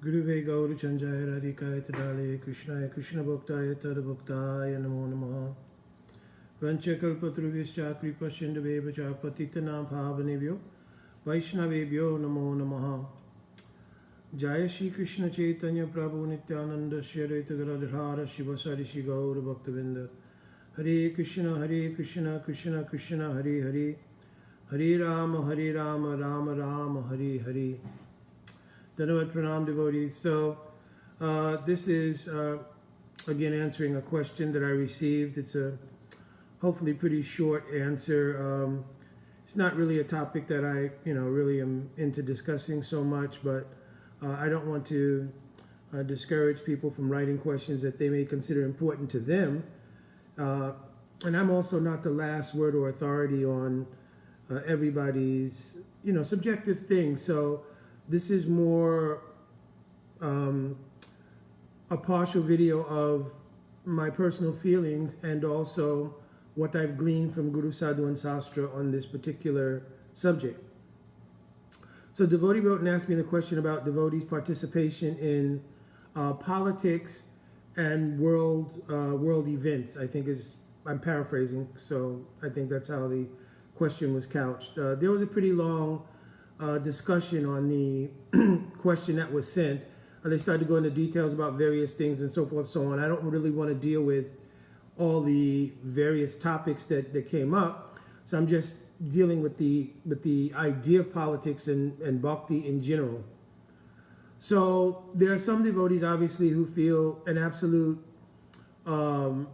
Guruve Gauri Chanjaya Radhikaya Tadale Krishnaya Krishna Bhaktaya Tadabhaktaya Namo Namaha Vanchakalpatruvishcha Kripa Sindhavebhacha Patitanam Bhavanebhyo Vaishnavebhyo Namo Namaha Jaya Shri Krishna Chaitanya Prabhu Nityananda Shri Advaita Gadadhara Shivasari Shri Gaura Bhaktavinda Hare Krishna Krishna Krishna Hare Hare Hare Rama Rama Hare Hare. Dhanavad Pranam devotees. So this is again answering a question that I received. It's a hopefully pretty short answer. It's not really a topic that I really am into discussing so much, but I don't want to discourage people from writing questions that they may consider important to them. And I'm also not the last word or authority on everybody's subjective things. So this is more a partial video of my personal feelings and also what I've gleaned from Guru, Sadhu, and Sastra on this particular subject. So devotee wrote and asked me the question about devotees' participation in politics and world events. I think I'm paraphrasing, so I think that's how the question was couched. There was a pretty long discussion on the question that was sent. They started to go into details about various things and so forth, so on. I don't really want to deal with all the various topics that came up, so I'm just dealing with the idea of politics and bhakti in general. So there are some devotees, obviously, who feel an absolute, put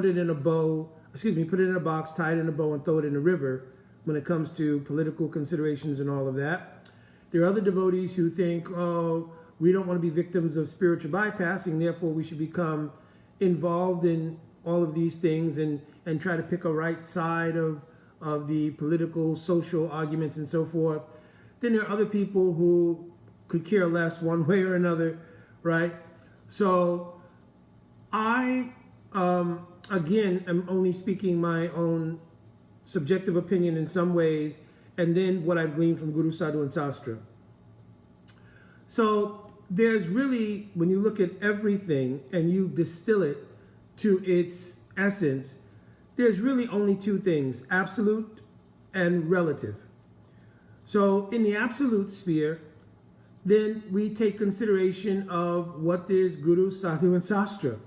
it in a box, tie it in a bow, and throw it in a river when it comes to political considerations and all of that. There are other devotees who think, oh, we don't want to be victims of spiritual bypassing, therefore we should become involved in all of these things and try to pick a right side of the political, social arguments and so forth. Then there are other people who could care less one way or another, right? So I, again, am only speaking my own subjective opinion in some ways, and then what I've gleaned from Guru, Sadhu, and Sastra. So there's really, when you look at everything and you distill it to its essence, there's really only two things, absolute and relative. So in the absolute sphere, then we take consideration of what is Guru, Sadhu, and Sastra.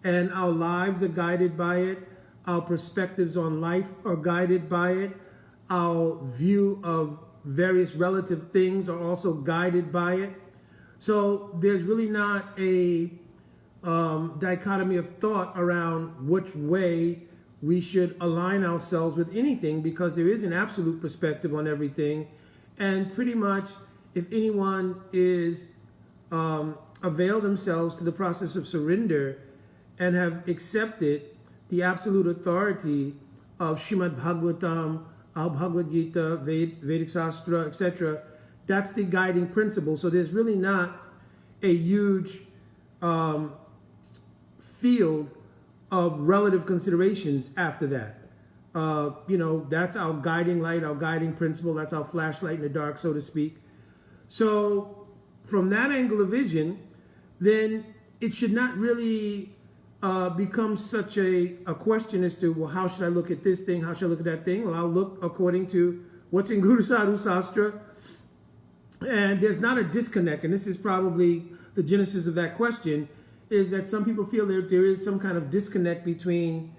And our lives are guided by it. Our perspectives on life are guided by it. Our view of various relative things are also guided by it. So there's really not a dichotomy of thought around which way we should align ourselves with anything, because there is an absolute perspective on everything. And pretty much if anyone is avail themselves to the process of surrender and have accepted the absolute authority of Srimad Bhagavatam, Bhagavad Gita, Vedic Sastra, etc., that's the guiding principle. So there's really not a huge field of relative considerations after that. That's our guiding light, our guiding principle. That's our flashlight in the dark, so to speak. So from that angle of vision, then it should not really becomes such a question as to, well, how should I look at this thing? How should I look at that thing? Well, I'll look according to what's in Guru, Sadhu, Sastra. And there's not a disconnect. And this is probably the genesis of that question, is that some people feel that there is some kind of disconnect between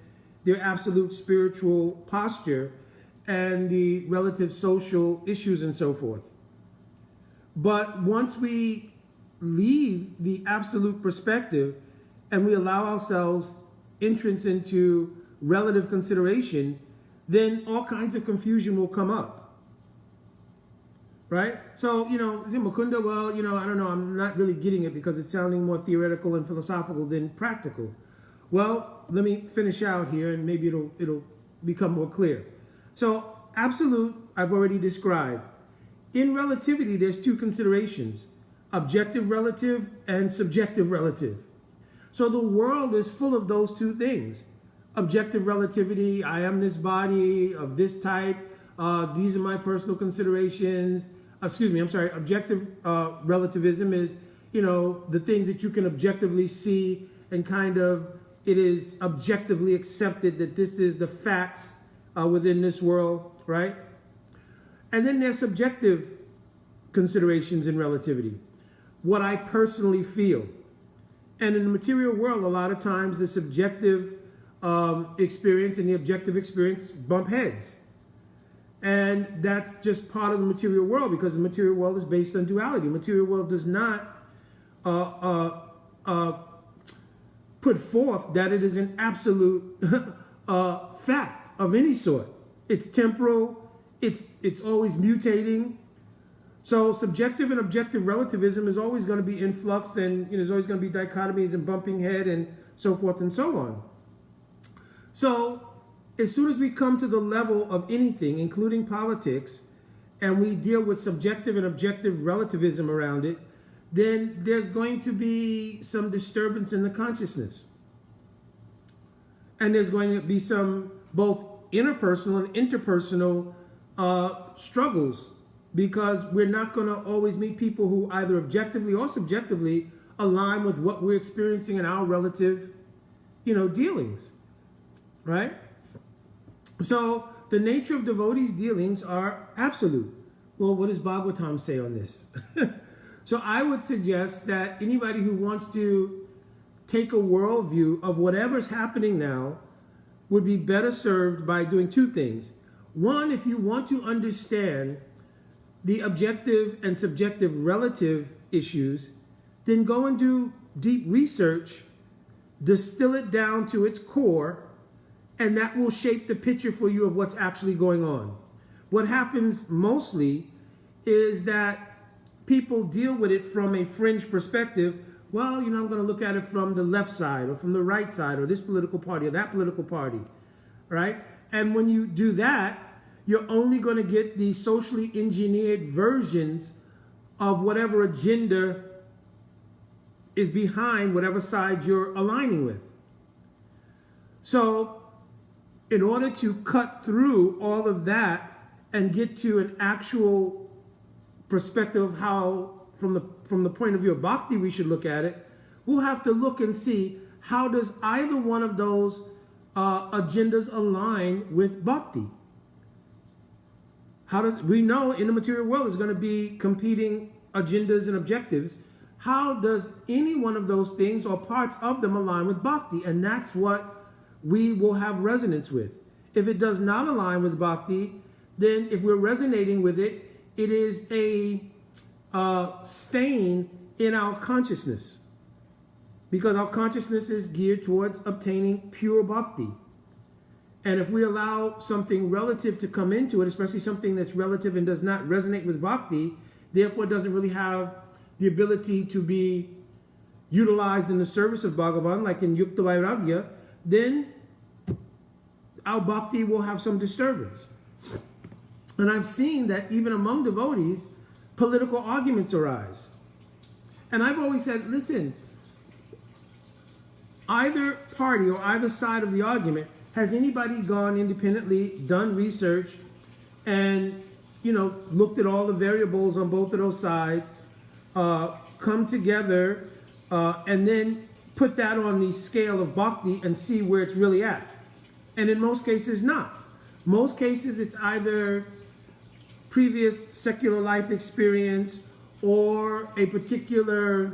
their absolute spiritual posture and the relative social issues and so forth. But once we leave the absolute perspective and we allow ourselves entrance into relative consideration, then all kinds of confusion will come up, right? So, Mukunda, well, I don't know, I'm not really getting it because it's sounding more theoretical and philosophical than practical. Well, let me finish out here and maybe it'll become more clear. So, absolute, I've already described. In relativity, there's two considerations, objective relative and subjective relative. So the world is full of those two things. Objective relativity, I am this body of this type, these are my personal considerations, objective relativism is, the things that you can objectively see and kind of, it is objectively accepted that this is the facts within this world, right? And then there's subjective considerations in relativity. What I personally feel. And in the material world, a lot of times the subjective experience and the objective experience bump heads. And that's just part of the material world, because the material world is based on duality. The material world does not put forth that it is an absolute fact of any sort. It's temporal. It's always mutating. So subjective and objective relativism is always going to be in flux, and there's always going to be dichotomies and bumping head and so forth and so on. So as soon as we come to the level of anything, including politics, and we deal with subjective and objective relativism around it, then there's going to be some disturbance in the consciousness. And there's going to be some both interpersonal and interpersonal struggles, because we're not going to always meet people who either objectively or subjectively align with what we're experiencing in our relative, dealings, right? So the nature of devotees' dealings are absolute. Well, what does Bhagavatam say on this? So I would suggest that anybody who wants to take a worldview of whatever's happening now would be better served by doing two things. One, if you want to understand the objective and subjective relative issues, then go and do deep research, distill it down to its core, and that will shape the picture for you of what's actually going on. What happens mostly is that people deal with it from a fringe perspective. Well, I'm going to look at it from the left side or from the right side or this political party or that political party, right? And when you do that, you're only going to get the socially engineered versions of whatever agenda is behind whatever side you're aligning with. So in order to cut through all of that and get to an actual perspective of how, from the point of view of Bhakti, we should look at it, we'll have to look and see how does either one of those agendas align with Bhakti. We know in the material world there's going to be competing agendas and objectives. How does any one of those things or parts of them align with Bhakti? And that's what we will have resonance with. If it does not align with Bhakti, then if we're resonating with it, it is a stain in our consciousness, because our consciousness is geared towards obtaining pure Bhakti. And if we allow something relative to come into it, especially something that's relative and does not resonate with Bhakti, therefore doesn't really have the ability to be utilized in the service of Bhagavan, like in Yukta Vairagya, then our Bhakti will have some disturbance. And I've seen that even among devotees, political arguments arise. And I've always said, listen, either party or either side of the argument, has anybody gone independently, done research, and looked at all the variables on both of those sides, come together, and then put that on the scale of Bhakti and see where it's really at? And in most cases, not. Most cases, it's either previous secular life experience or a particular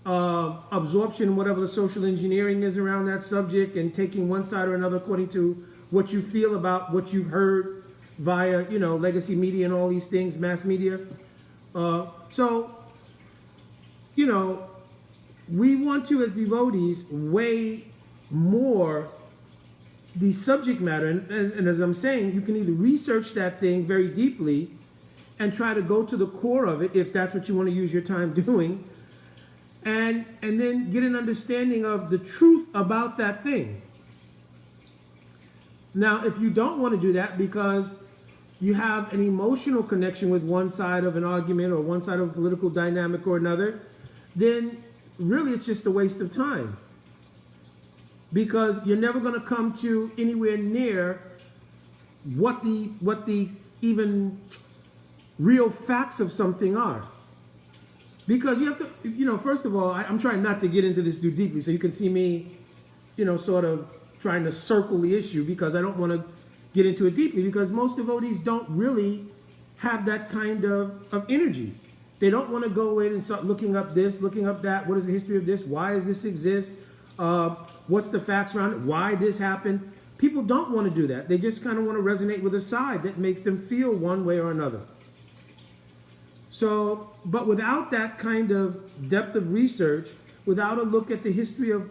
absorption, whatever the social engineering is around that subject, and taking one side or another according to what you feel about what you've heard via, legacy media and all these things, mass media. So, we want to, as devotees, weigh more the subject matter. And as I'm saying, you can either research that thing very deeply and try to go to the core of it, if that's what you want to use your time doing, and then get an understanding of the truth about that thing. Now, if you don't want to do that because you have an emotional connection with one side of an argument or one side of a political dynamic or another, then really it's just a waste of time. Because you're never going to come to anywhere near what the even real facts of something are. Because you have to, first of all, I'm trying not to get into this too deeply, so you can see me, sort of trying to circle the issue, because I don't want to get into it deeply, because most devotees don't really have that kind of energy. They don't want to go in and start looking up this, looking up that. What is the history of this? Why does this exist? What's the facts around it? Why this happened? People don't want to do that. They just kind of want to resonate with a side that makes them feel one way or another. So, but without that kind of depth of research, without a look at the history of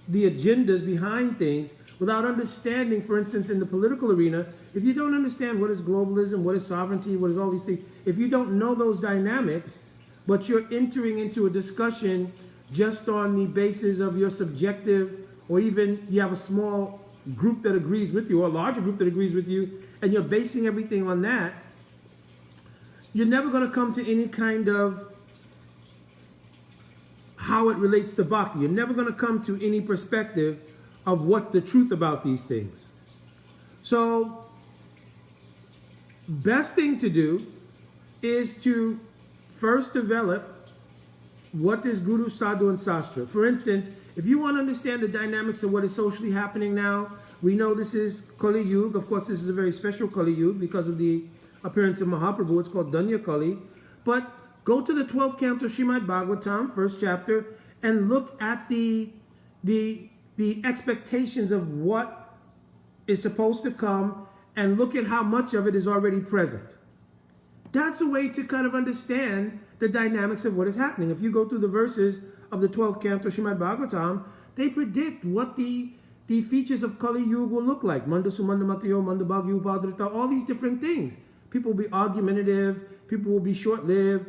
the agendas behind things, without understanding, for instance, in the political arena, if you don't understand what is globalism, what is sovereignty, what is all these things, if you don't know those dynamics, but you're entering into a discussion just on the basis of your subjective, or even you have a small group that agrees with you, or a larger group that agrees with you, and you're basing everything on that, you're never going to come to any kind of how it relates to Bhakti. You're never going to come to any perspective of what's the truth about these things. So, best thing to do is to first develop what is Guru, Sadhu, and Sastra. For instance, if you want to understand the dynamics of what is socially happening now, we know this is Kali Yuga. Of course, this is a very special Kali Yuga because of the appearance of Mahaprabhu. It's called Danya Kali. But go to the 12th canto Srimad Bhagavatam, first chapter, and look at the expectations of what is supposed to come, and look at how much of it is already present. That's a way to kind of understand the dynamics of what is happening. If you go through the verses of the 12th canto Srimad Bhagavatam, they predict what the features of Kali Yuga will look like. Manda Sumanda Matayo, Manda Bhagyu Padrita, all these different things. People will be argumentative, people will be short-lived,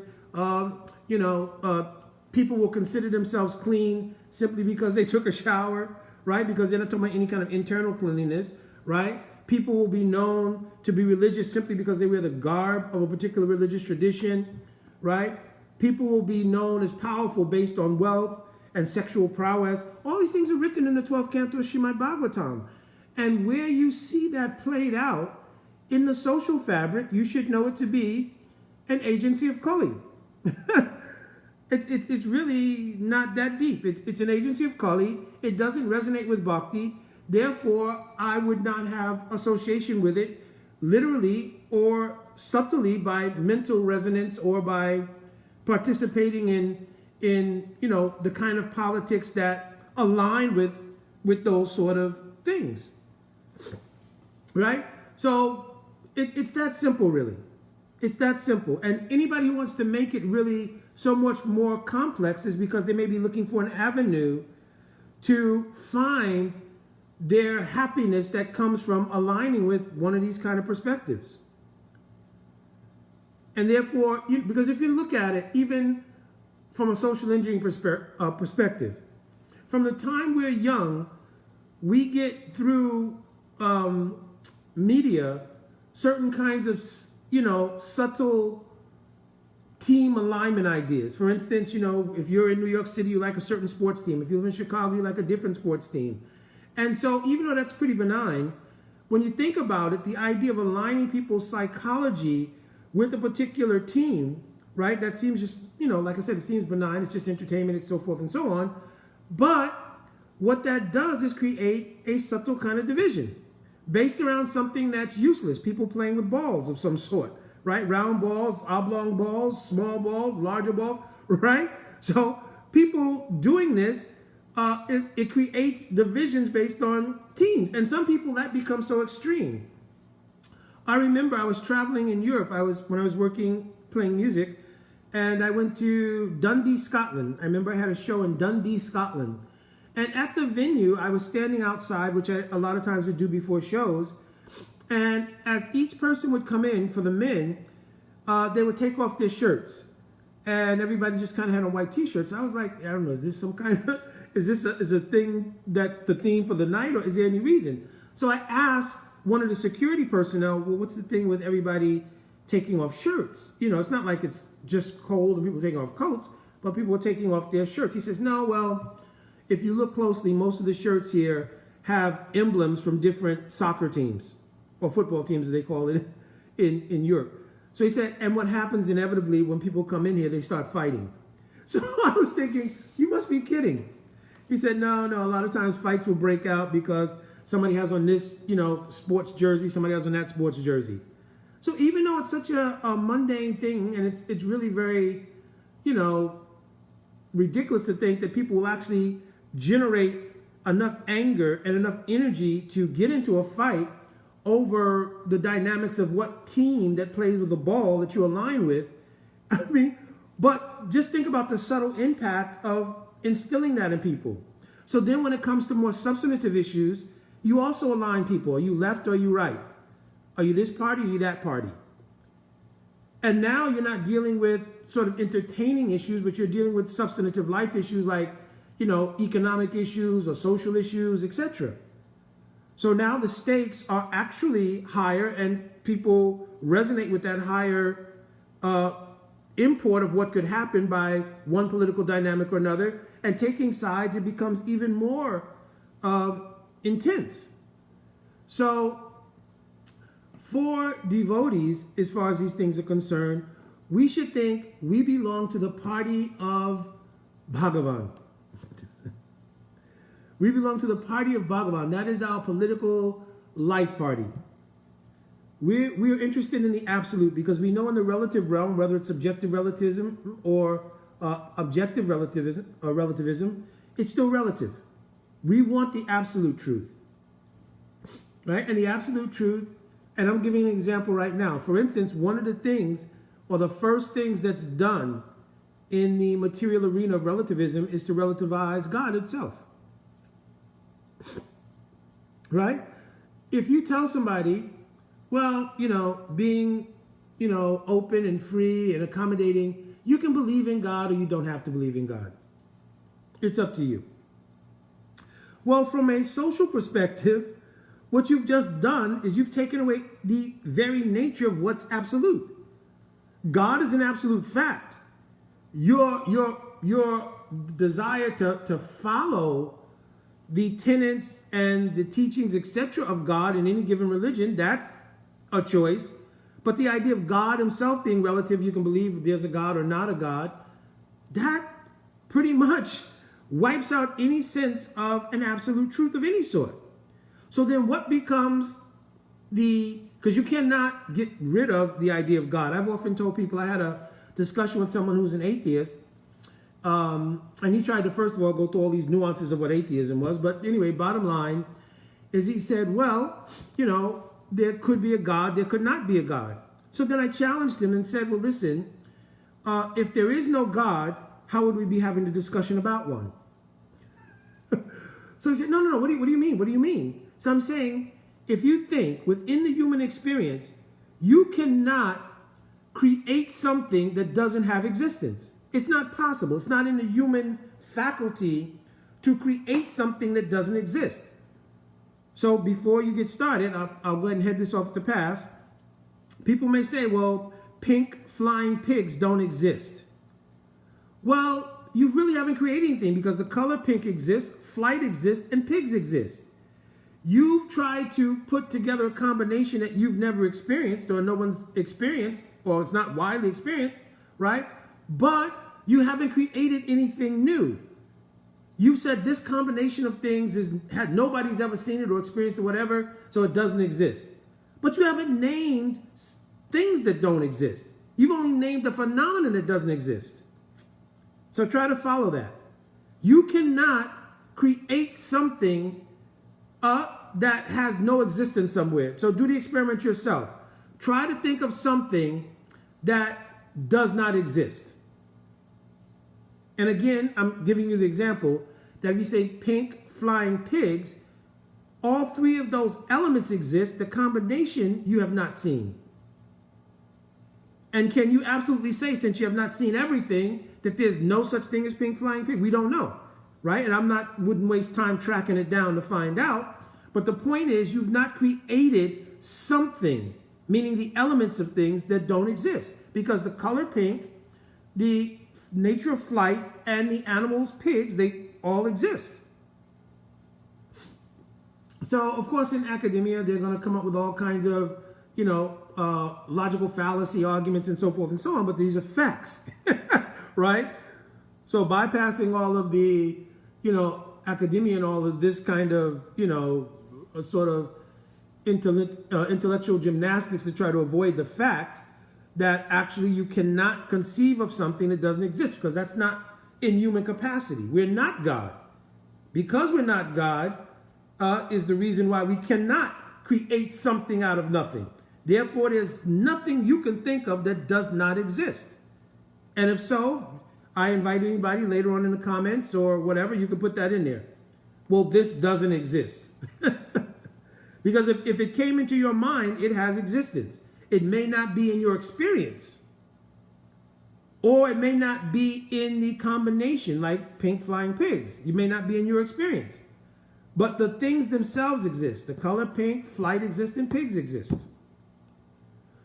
people will consider themselves clean simply because they took a shower, right? Because they're not talking about any kind of internal cleanliness, right? People will be known to be religious simply because they wear the garb of a particular religious tradition, right? People will be known as powerful based on wealth and sexual prowess. All these things are written in the 12th canto of Srimad Bhagavatam. And where you see that played out in the social fabric, you should know it to be an agency of Kali. It's really not that deep. It's an agency of Kali. It doesn't resonate with Bhakti. Therefore, I would not have association with it literally or subtly by mental resonance or by participating in the kind of politics that align with those sort of things. Right? So it's that simple, really. It's that simple. And anybody who wants to make it really so much more complex is because they may be looking for an avenue to find their happiness that comes from aligning with one of these kind of perspectives. And therefore, because if you look at it, even from a social engineering perspective, from the time we're young, we get through media certain kinds of, subtle team alignment ideas. For instance, if you're in New York City, you like a certain sports team. If you live in Chicago, you like a different sports team. And so even though that's pretty benign, when you think about it, the idea of aligning people's psychology with a particular team, right? That seems just, like I said, it seems benign. It's just entertainment and so forth and so on. But what that does is create a subtle kind of division based around something that's useless. People playing with balls of some sort, right? Round balls, oblong balls, small balls, larger balls, right? So people doing this, it creates divisions based on teams. And some people, that becomes so extreme. I remember I was traveling in Europe. When I was working, playing music, and I went to Dundee, Scotland. I remember I had a show in Dundee, Scotland. And at the venue, I was standing outside, which I a lot of times would do before shows. And as each person would come in, for the men, they would take off their shirts. And everybody just kind of had on white t-shirts. I was like, I don't know, is this some kind of, is this a thing that's the theme for the night, or is there any reason? So I asked one of the security personnel, well, what's the thing with everybody taking off shirts? It's not like it's just cold and people taking off coats, but people were taking off their shirts. He says, no, well, if you look closely, most of the shirts here have emblems from different soccer teams, or football teams as they call it in Europe. So he said, and what happens inevitably when people come in here, they start fighting. So I was thinking, you must be kidding. He said, no, a lot of times fights will break out because somebody has on this, sports jersey, somebody has on that sports jersey. So even though it's such a mundane thing, and it's really very, ridiculous to think that people will actually generate enough anger and enough energy to get into a fight over the dynamics of what team that plays with the ball that you align with. I mean, but just think about the subtle impact of instilling that in people. So then when it comes to more substantive issues, you also align people. Are you left or are you right? Are you this party or are you that party? And now you're not dealing with sort of entertaining issues, but you're dealing with substantive life issues like, economic issues or social issues, etc. So now the stakes are actually higher and people resonate with that higher import of what could happen by one political dynamic or another, and taking sides, it becomes even more intense. So for devotees, as far as these things are concerned, we should think we belong to the party of Bhagavan. We belong to the party of Bhagavan. That is our political life party. We're interested in the absolute because we know in the relative realm, whether it's subjective relativism or objective relativism, it's still relative. We want the absolute truth, right? And the absolute truth, and I'm giving an example right now. For instance, one of the things, or the first things that's done in the material arena of relativism is to relativize God itself. Right? If you tell somebody, well, being, open and free and accommodating, you can believe in God or you don't have to believe in God. It's up to you. Well, from a social perspective, what you've just done is you've taken away the very nature of what's absolute. God is an absolute fact. Your desire to follow the tenets and the teachings, etc., of God in any given religion, that's a choice. But the idea of God himself being relative, you can believe there's a God or not a God, that pretty much wipes out any sense of an absolute truth of any sort. So then what becomes because you cannot get rid of the idea of God. I've often told people, I had a discussion with someone who's an atheist, and he tried to, first of all, go through all these nuances of what atheism was. But anyway, bottom line is he said, well, there could be a God, there could not be a God. So then I challenged him and said, well, listen, if there is no God, how would we be having a discussion about one? So he said, no, what do you mean? What do you mean? So I'm saying, if you think within the human experience, you cannot create something that doesn't have existence. It's not possible. It's not in the human faculty to create something that doesn't exist. So before you get started, I'll go ahead and head this off the pass. People may say, well, pink flying pigs don't exist. Well, you really haven't created anything because the color pink exists, flight exists, and pigs exist. You've tried to put together a combination that you've never experienced or no one's experienced, or it's not widely experienced, right? But you haven't created anything new. You said this combination of things nobody's ever seen it or experienced it, whatever, so it doesn't exist. But you haven't named things that don't exist. You've only named a phenomenon that doesn't exist. So try to follow that. You cannot create something that has no existence somewhere. So do the experiment yourself. Try to think of something that does not exist. And again, I'm giving you the example that if you say pink flying pigs, all three of those elements exist. The combination you have not seen. And can you absolutely say, since you have not seen everything, that there's no such thing as pink flying pig? We don't know, right? And wouldn't waste time tracking it down to find out. But the point is, you've not created something, meaning the elements of things that don't exist. Because the color pink, the nature of flight, and the animals, pigs, they all exist. So, of course, in academia, they're going to come up with all kinds of, logical fallacy arguments and so forth and so on, but these are facts, right? So bypassing all of the, academia and all of this kind of, sort of intellectual gymnastics to try to avoid the fact that actually you cannot conceive of something that doesn't exist, because that's not in human capacity. We're not God. Because we're not God is the reason why we cannot create something out of nothing. Therefore, there's nothing you can think of that does not exist. And if so, I invite anybody later on in the comments or whatever, you can put that in there. Well, this doesn't exist. Because if it came into your mind, it has existence. It may not be in your experience. Or it may not be in the combination, like pink flying pigs. You may not be in your experience. But the things themselves exist. The color pink, flight exists, and pigs exist.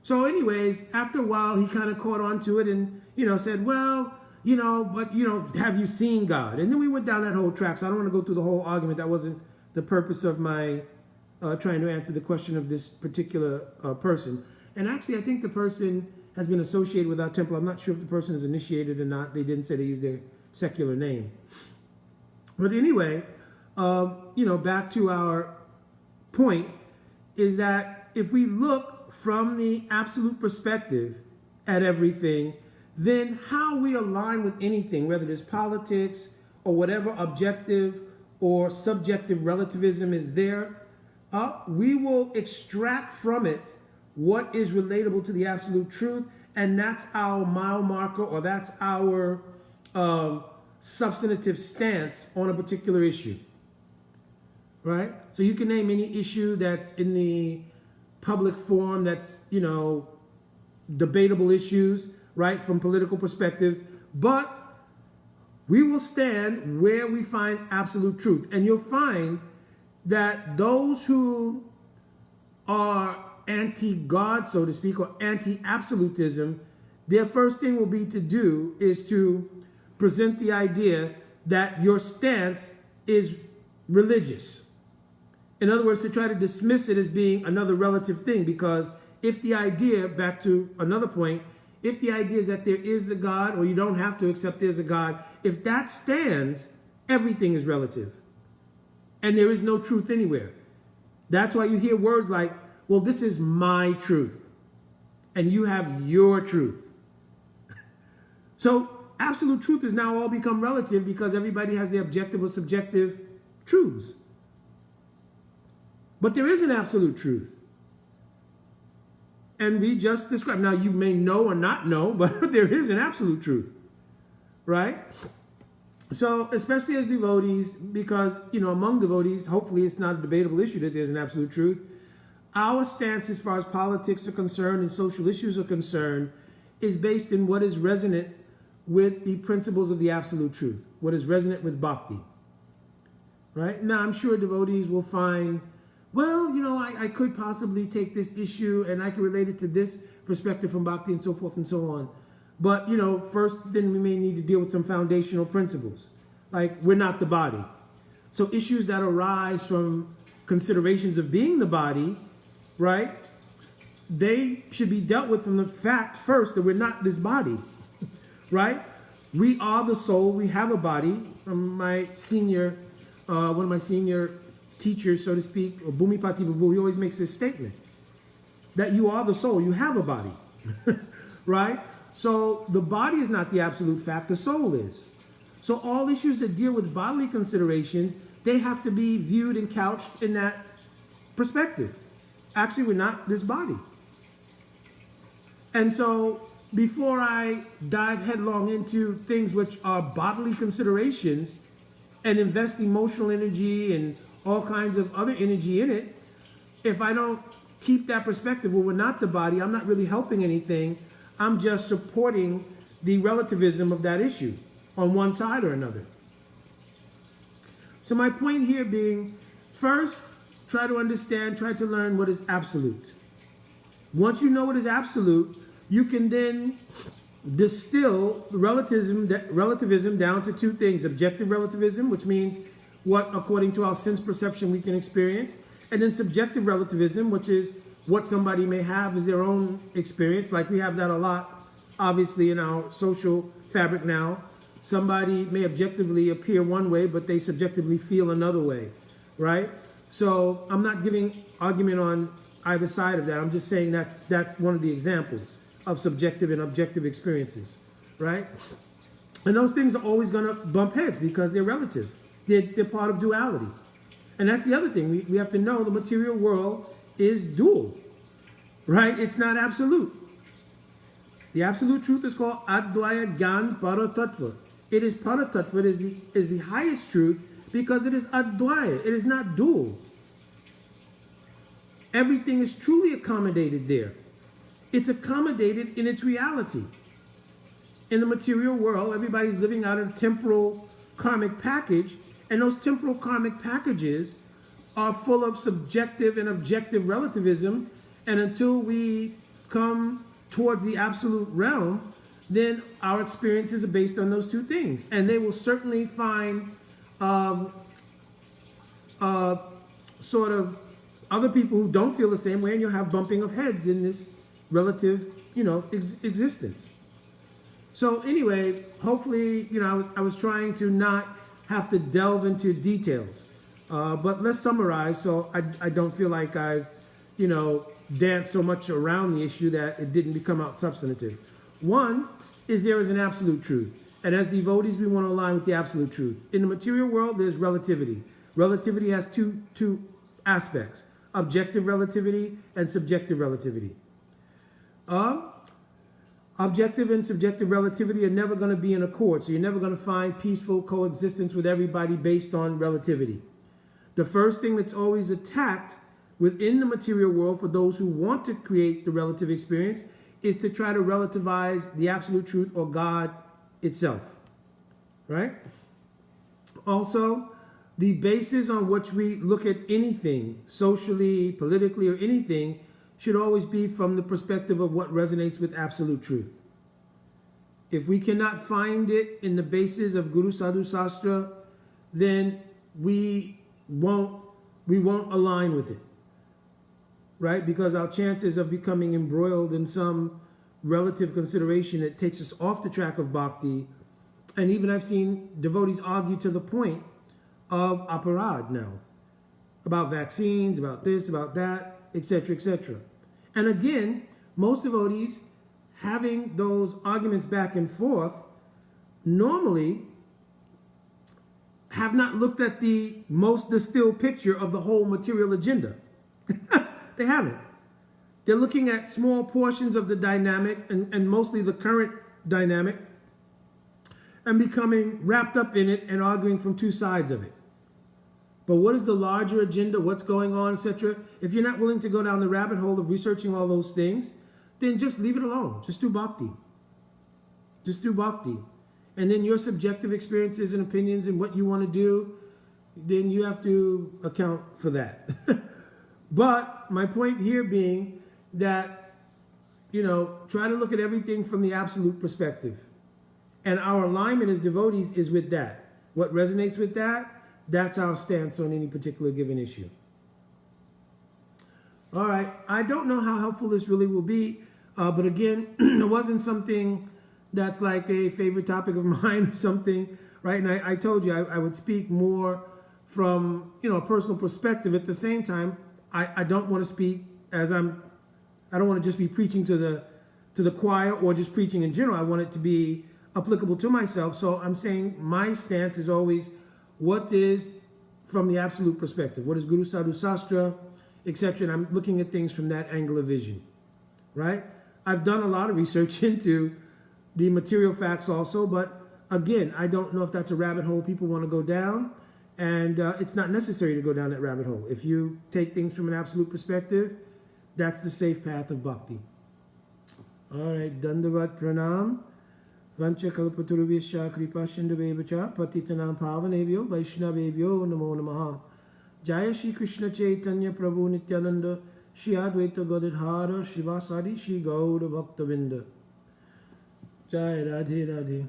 So anyways, after a while, he kind of caught on to it and, said, well, but, have you seen God? And then we went down that whole track. So I don't want to go through the whole argument. That wasn't the purpose of my trying to answer the question of this particular person. And actually, I think the person has been associated with our temple. I'm not sure if the person is initiated or not. They didn't say they used their secular name. But anyway, back to our point is that if we look from the absolute perspective at everything, then how we align with anything, whether it's politics or whatever objective or subjective relativism is there, we will extract from it what is relatable to the absolute truth, and that's our mile marker, or that's our substantive stance on a particular issue, right? So you can name any issue that's in the public forum that's, debatable issues, right, from political perspectives, but we will stand where we find absolute truth. And you'll find that those who are anti-God, so to speak, or anti-absolutism, their first thing will be to do is to present the idea that your stance is religious. In other words, to try to dismiss it as being another relative thing, because if the idea, back to another point, if the idea is that there is a God, or you don't have to accept there's a God, if that stands, everything is relative. And there is no truth anywhere. That's why you hear words like, well, this is my truth, and you have your truth. So absolute truth has now all become relative because everybody has their objective or subjective truths. But there is an absolute truth. And we just described, now you may know or not know, but there is an absolute truth, right? So especially as devotees, because, among devotees, hopefully it's not a debatable issue that there's an absolute truth. Our stance as far as politics are concerned and social issues are concerned is based in what is resonant with the principles of the absolute truth, what is resonant with Bhakti, right? Now, I'm sure devotees will find, well, I could possibly take this issue and I can relate it to this perspective from Bhakti and so forth and so on. But, first, then we may need to deal with some foundational principles, like we're not the body. So issues that arise from considerations of being the body, right, they should be dealt with from the fact first that we're not this body, right? We are the soul. We have a body. My senior, one of my senior teachers, so to speak, or Bhumipati Babu, he always makes this statement that you are the soul. You have a body, right? So the body is not the absolute fact. The soul is. So all issues that deal with bodily considerations, they have to be viewed and couched in that perspective. Actually, we're not this body. And so before I dive headlong into things which are bodily considerations and invest emotional energy and all kinds of other energy in it, if I don't keep that perspective, well, we're not the body, I'm not really helping anything. I'm just supporting the relativism of that issue on one side or another. So my point here being, first, try to understand, try to learn what is absolute. Once you know what is absolute, you can then distill relativism down to two things: objective relativism, which means what according to our sense perception we can experience, and then subjective relativism, which is what somebody may have is their own experience. Like we have that a lot, obviously, in our social fabric now. Somebody may objectively appear one way, but they subjectively feel another way, right? So I'm not giving argument on either side of that. I'm just saying that's one of the examples of subjective and objective experiences, right? And those things are always going to bump heads because they're relative. They're part of duality. And that's the other thing. We have to know the material world is dual, right? It's not absolute. The absolute truth is called Advaya Gyan Paratattva. It is Paratattva, it is the highest truth because it is Advaya. It is not dual. Everything is truly accommodated there. It's accommodated in its reality. In the material world, everybody's living out a temporal karmic package, and those temporal karmic packages are full of subjective and objective relativism, and until we come towards the absolute realm, then our experiences are based on those two things. And they will certainly find sort of other people who don't feel the same way, and you'll have bumping of heads in this relative, existence. So anyway, hopefully, I was trying to not have to delve into details. But let's summarize so I don't feel like I've, danced so much around the issue that it didn't become out substantive. One is there is an absolute truth. And as devotees, we want to align with the absolute truth. In the material world, there's relativity. Relativity has two aspects: objective relativity and subjective relativity. Objective and subjective relativity are never going to be in accord, so you're never going to find peaceful coexistence with everybody based on relativity. The first thing that's always attacked within the material world for those who want to create the relative experience is to try to relativize the absolute truth or God itself, right? Also, the basis on which we look at anything, socially, politically, or anything, should always be from the perspective of what resonates with absolute truth. If we cannot find it in the basis of Guru Sadhu Sastra, then we won't align with it, right? Because our chances of becoming embroiled in some relative consideration that takes us off the track of bhakti, and even I've seen devotees argue to the point of aparad now, about vaccines, about this, about that, etc., etc. And again, most devotees having those arguments back and forth normally have not looked at the most distilled picture of the whole material agenda. They haven't. They're looking at small portions of the dynamic and mostly the current dynamic and becoming wrapped up in it and arguing from two sides of it. But what is the larger agenda? What's going on, etc.? If you're not willing to go down the rabbit hole of researching all those things, then just leave it alone. Just do bhakti. Just do bhakti. And then your subjective experiences and opinions and what you want to do, then you have to account for that. But my point here being that, try to look at everything from the absolute perspective. And our alignment as devotees is with that. What resonates with that, that's our stance on any particular given issue. All right, I don't know how helpful this really will be, but again, it wasn't something that's like a favorite topic of mine or something, right? And I told you I would speak more from, a personal perspective. At the same time, I don't want to speak I don't want to just be preaching to the choir or just preaching in general. I want it to be applicable to myself. So I'm saying my stance is always what is from the absolute perspective. What is Guru Sadhu Sastra, etc. And I'm looking at things from that angle of vision, right? I've done a lot of research into the material facts also, but again, I don't know if that's a rabbit hole people want to go down, and it's not necessary to go down that rabbit hole. If you take things from an absolute perspective, that's the safe path of bhakti. All right, Dandavat Pranam. Vancha kalpaturubhyascha kripa sindhubevacha patitanam pavanebhyo vaishnavebhyo namo namaha. Jaya Shri Krishna Chaitanya Prabhu Nityananda Shri Advaita Gadadhara Shivasadi Shri Gaura Bhaktavinda. Jai Radhe Radhe.